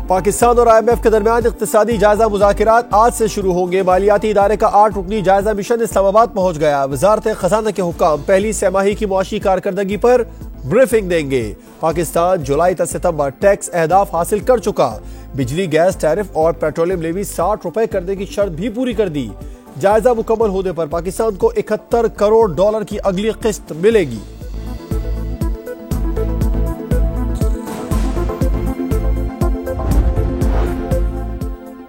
पाकिस्तान और IMF के दरमियान इक्तिसादी जायजा मुज़ाकिरात आज से शुरू होंगे। मालियाती इदारे का 8 रुकनी जायजा मिशन इस्लामाबाद पहुंच गया। वजारत खजाना के हुक्काम पहली सैमाही की मुआशी कारकर्दगी पर ब्रीफिंग देंगे। पाकिस्तान जुलाई तक सितंबर टैक्स अहदाफ हासिल कर चुका। बिजली गैस टैरिफ और पेट्रोलियम लेवी 60 रुपए करने की शर्त भी पूरी कर दी। जायजा मुकम्मल होने पर पाकिस्तान को $71 करोड़ की अगली किस्त मिलेगी।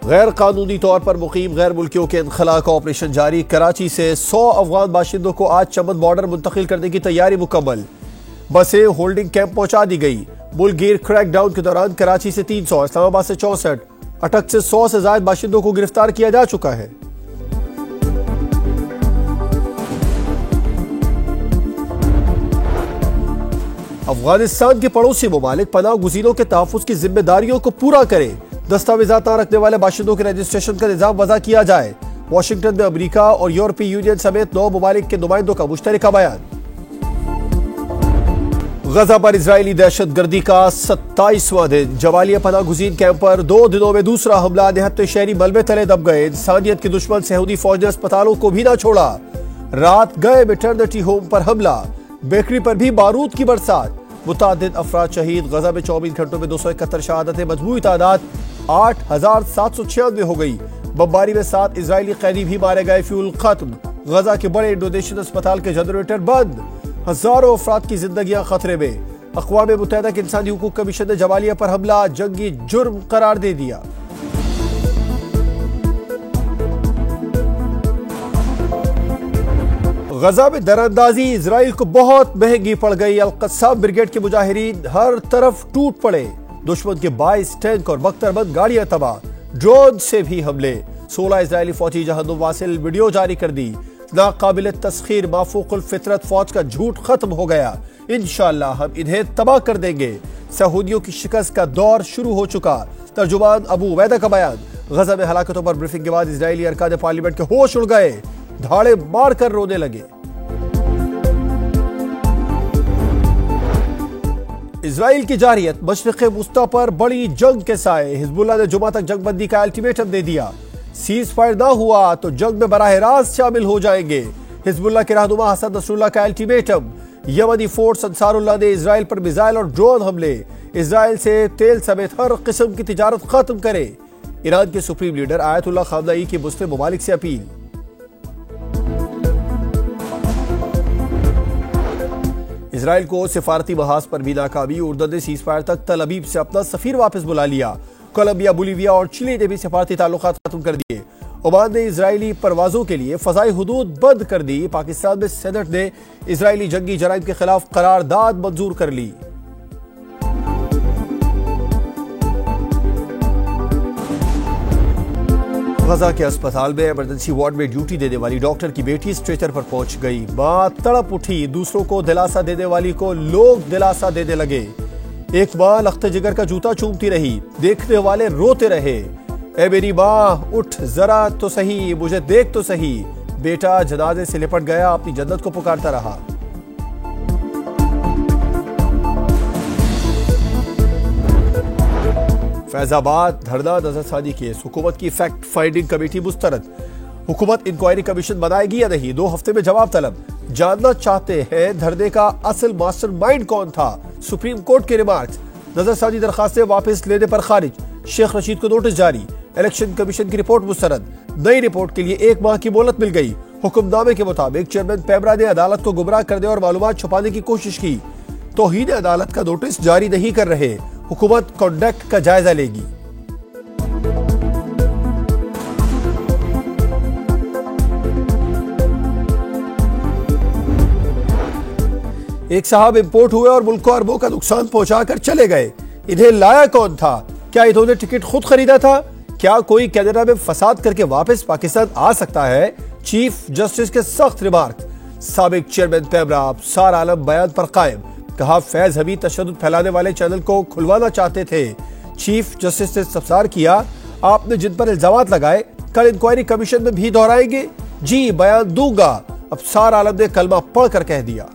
गैर कानूनी तौर पर मुकीम गैर मुल्कियों के इनखला का ऑपरेशन जारी। कराची से 100 अफगान बाशिंदों को आज चमन बॉर्डर मुंतकिल करने की तैयारी मुकम्मल। बसें होल्डिंग कैंप पहुंचा दी गई। मुल्कगीर क्रैकडाउन के दौरान कराची से 300, इस्लामाबाद से 64, अटक से 100 से ज्यादा बाशिंदों को गिरफ्तार किया जा चुका है। अफगानिस्तान के पड़ोसी मुमालिक पनाह गुज़ीरों के तहफ़्फ़ुज़ की जिम्मेदारियों को पूरा करें। दस्तावेज़ात न रखने वाले बाशिंदों के रजिस्ट्रेशन का निज़ाम वज़ा किया जाए। वाशिंगटन में अमेरिका और यूरोपीय यूनियन समेत 9 मुमालिक के नुमाइंदों का मुश्तरका बयान। गजा पर इजरायली दहशतगर्दी का 27वां दिन। जवालिया पनाह गुज़ीन कैंप पर 2 दिनों में दूसरा हमला। 79 शहरी मलबे तले दब गए। इंसानियत के दुश्मन सऊदी फौज ने अस्पतालों को भी ना छोड़ा। रात गए मैटरनिटी होम पर हमला। बेकरी पर भी बारूद की बरसात। मुतादिद अफराद शहीद। गजा में 24 घंटों में 271 शहादतें। मजमूई तादाद 8,796 हो गई। बमबारी में 7 इजरायली कैदी भी मारे गए। फ्यूल खत्म। गजा के बड़े इंडोनेशियन अस्पताल के जनरेटर बंद। हजारों अफराद की जिंदगियां खतरे में। अक़वाम मुत्तहिदा के इंसानी हुकूक कमीशन ने जवालिया पर हमला जंगी जुर्म करार दे दिया। गजा में दरअंदाजी इजराइल को बहुत महंगी पड़ गई। अल-क़स्साम ब्रिगेड के मुजाहिरीन हर तरफ टूट पड़े। दुश्मन के 22 टैंक और बख्तरबंद गाड़ियां तबाह। ड्रोन से भी हमले। 16 इजरायली फौजी जहन्नुम वासिल वीडियो जारी कर दी। नाकाबिल तस्खीर माफूकुल फितरत फौज का झूठ खत्म हो गया। इंशाअल्लाह हम इन्हें तबाह कर देंगे। सऊदियों की शिकस्त का दौर शुरू हो चुका। तर्जुमान अबू उबैदा का बयान। गजा में हलाकतों पर ब्रीफिंग के बाद इजरायली अरकान पार्लियामेंट के होश उड़ गए। धाड़े मार कर रोने लगे। इजराइल की जारियत मशरिक़ वुस्ता पर बड़ी जंग के साए। हिजबुल्लाह ने जुमा तक जंगबंदी का अल्टीमेटम दे दिया। सीज फायर ना हुआ तो जंग में बराह रास्त शामिल हो जाएंगे। हिजबुल्लाह के रहनुमा हसन नसरुल्लाह का अल्टीमेटम। यमनी फोर्स अंसारुल्लाह ने इजराइल पर मिसाइल और ड्रोन हमले। इजराइल से तेल समेत हर किस्म की तिजारत खत्म करे। ईरान के सुप्रीम लीडर आयतुल्लाह खामनई की मुस्लिम ममालिक से अपील। इजराइल को सिफारती महाज पर भी नाकामी। उर्दन ने सीज फायर तक तल अबीब से अपना सफीर वापस बुला लिया। कोलंबिया, बोलीविया और चिली ने भी सिफारती ताल्लुकात खत्म कर दिए। ओमान ने इजरायली परवाजों के लिए फजाई हुदूद बंद कर दी। पाकिस्तान में सेनेट ने इजरायली जंगी जराइम के खिलाफ करारदाद मंजूर कर ली। गजा के अस्पताल में इमरजेंसी वार्ड में ड्यूटी देने वाली डॉक्टर की बेटी स्ट्रेचर पर पहुंच गई। मां तड़प उठी। दूसरों को दिलासा देने वाली को लोग दिलासा देने लगे। एक मां लख्ते जिगर का जूता चूमती रही। देखने वाले रोते रहे। ए मेरी मां उठ जरा तो सही, मुझे देख तो सही। बेटा जनाजे से लिपट गया। अपनी जन्नत को पुकारता रहा। फैजाबाद धरना नजरसानी केस। हुकूमत की फैक्ट फाइंडिंग कमेटी मुस्तरद। हुकूमत इंक्वायरी कमीशन बनाएगी या नहीं, 2 हफ्ते में जवाब तलब। जानना चाहते हैं धरने का असल मास्टर माइंड कौन था। सुप्रीम कोर्ट के रिमार्क्स। नजरसानी दरखास्तें वापस लेने पर खारिज। शेख रशीद को नोटिस जारी। इलेक्शन कमीशन की रिपोर्ट मुस्तरद। नई रिपोर्ट के लिए 1 माह की मोहलत मिल गई। हुक्मनामे के मुताबिक चेयरमैन पेमरा ने अदालत को गुमराह करने और मालूमात छुपाने की कोशिश की। तौहीन अदालत का नोटिस जारी नहीं कर रहे। हुकूमत कॉन्डक्ट का जायजा लेगी। एक साहब इंपोर्ट हुए और मुल्क को अरबों का नुकसान पहुंचाकर चले गए। इन्हें लाया कौन था? क्या इन्होंने टिकट खुद खरीदा था? क्या कोई कनाडा में फसाद करके वापस पाकिस्तान आ सकता है? चीफ जस्टिस के सख्त रिमार्क। साबिक चेयरमैन पेमरा सार आलम बयान पर कायम। कहा फैज हमीद तशद्दुद फैलाने वाले चैनल को खुलवाना चाहते थे। चीफ जस्टिस ने इस्तफसार किया, आपने जिन पर इल्जामात लगाए कल इंक्वायरी कमीशन में भी दोहराएंगे? जी बयान दूंगा। अब सार आलम ने कलमा पढ़कर कह दिया।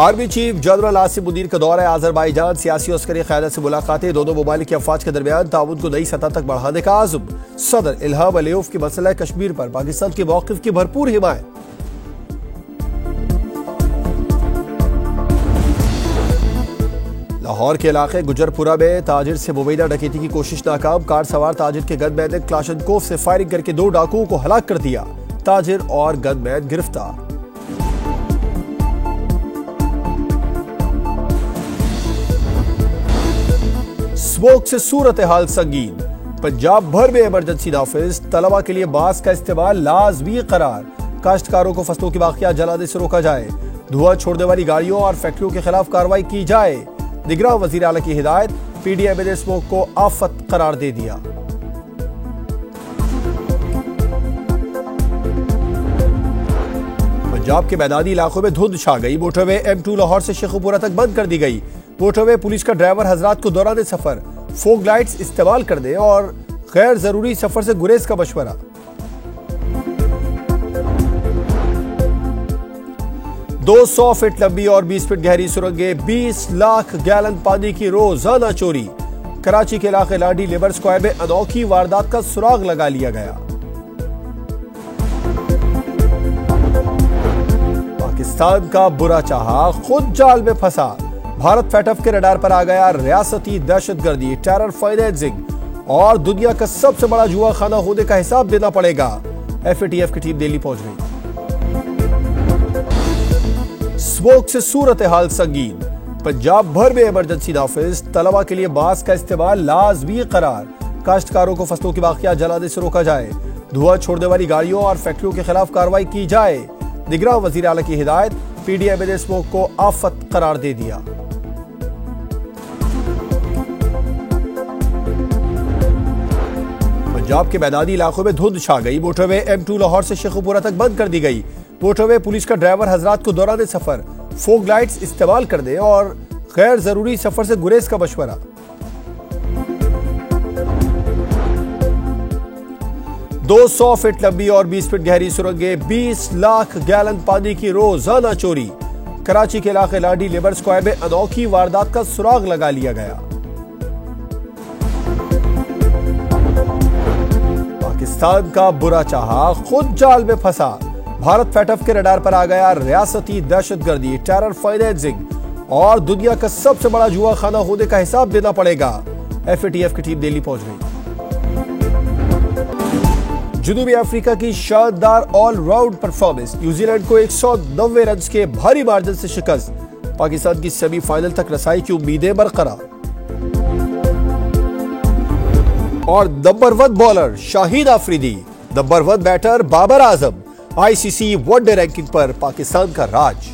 Army chief general Asim Munir का दौरा आजरबाईजान, सियासी और अस्करी क़यादत से मुलाकातें, दोनों ममालिक की अफवाज के दरमियान ताउन को नई सतह तक बढ़ाने का आज़म। सदर इल्हाम अलीयफ की मसला कश्मीर पर पाकिस्तान के मौक़िफ़ की भरपूर हिमायत। लाहौर के इलाके गुजरपुरा में ताजिर से मुबैना डकैती की कोशिश नाकाम, कार सवार ताजिर के गनमैन ने क्लाशनकोफ से फायरिंग करके 2 डाकुओं को हलाक कर दिया। ताजिर और गनमैन गिरफ्तार। स्मोक से सूरत हाल संगीन, पंजाब भर में इमरजेंसी नाफिज, तलबा के लिए मास्क का इस्तेमाल लाजमी करार, काश्तकारों को फसलों की बाकियात जलाने से रोका जाए, धुआं छोड़ने वाली गाड़ियों और फैक्ट्रियों के खिलाफ कार्रवाई की जाए। निगरान वजीर आला की हिदायत, पीडीएम ने स्मोक को आफत करार दे दिया। पंजाब के मैदानी इलाकों में धुंध छा गई, मोटरवे M2 लाहौर से शेखुपुरा तक बंद कर दी गई। मोटरवे पुलिस का ड्राइवर हजरात को दौरान सफर फोग लाइट्स इस्तेमाल करने और गैर जरूरी सफर से गुरेज का मशवरा। दो 100 फीट लंबी और 20 फीट गहरी सुरंगें, 20 लाख गैलन पानी की रोजाना चोरी। कराची के इलाके लाडी लेबर स्क्वायर में अनोखी वारदात का सुराग लगा लिया गया। पाकिस्तान का बुरा चाहा खुद जाल में फंसा, भारत फैटफ के रडार पर आ गया रियासती दहशतगर्दी, टेरर फाइनेंसिंग और दुनिया का सबसे बड़ा जुआ खाना होने का हिसाब देना पड़ेगा। FATF की टीम दिल्ली पहुंच गई। स्मोक से सूरत हाल संगीन, पंजाब भर में इमरजेंसी नाफिज, तलबा के लिए मास्क का इस्तेमाल लाजमी करार, काश्तकारों को फसलों की बाकियात जलाने से रोका जाए, धुआं छोड़ने वाली गाड़ियों और फैक्ट्रियों के खिलाफ कार्रवाई की जाए। निगरान वजीर आला की हिदायत, पीडीएम ने स्मोक को आफत करार दे दिया। पंजाब के मैदानी इलाकों में धुंध छा गई, मोटरवे M2 लाहौर से शेखुपुरा तक बंद कर दी गई। मोटरवे पुलिस का ड्राइवर हजरात को दौरान सफर फोग लाइट्स इस्तेमाल करने और गैर जरूरी सफर से गुरेज का मशवरा। दो 100 फीट लंबी और 20 फीट गहरी सुरंगें, 20 लाख गैलन पानी की रोजाना चोरी। कराची के इलाके लाडी लेबर स्क्वायर में अनोखी वारदात का सुराग लगा लिया गया। पाकिस्तान का बुरा चाहा खुद जाल में फंसा, भारत फैटफ के रडार पर आ गया रियासती दहशतगर्दी, टेरर फाइनेंसिंग और दुनिया का सबसे बड़ा जुआ खाना होने का हिसाब देना पड़ेगा। FATF की टीम दिल्ली पहुंच गई। जनूबी अफ्रीका की शानदार ऑलराउंड परफॉर्मेंस, न्यूजीलैंड को 190 रन के भारी मार्जिन से शिकस्त, पाकिस्तान की सेमीफाइनल तक रसाई की उम्मीदें बरकरार। और number 1 bowler Shahid Afridi, number 1 batter Babar Azam, ICC one day ranking पर पाकिस्तान का राज।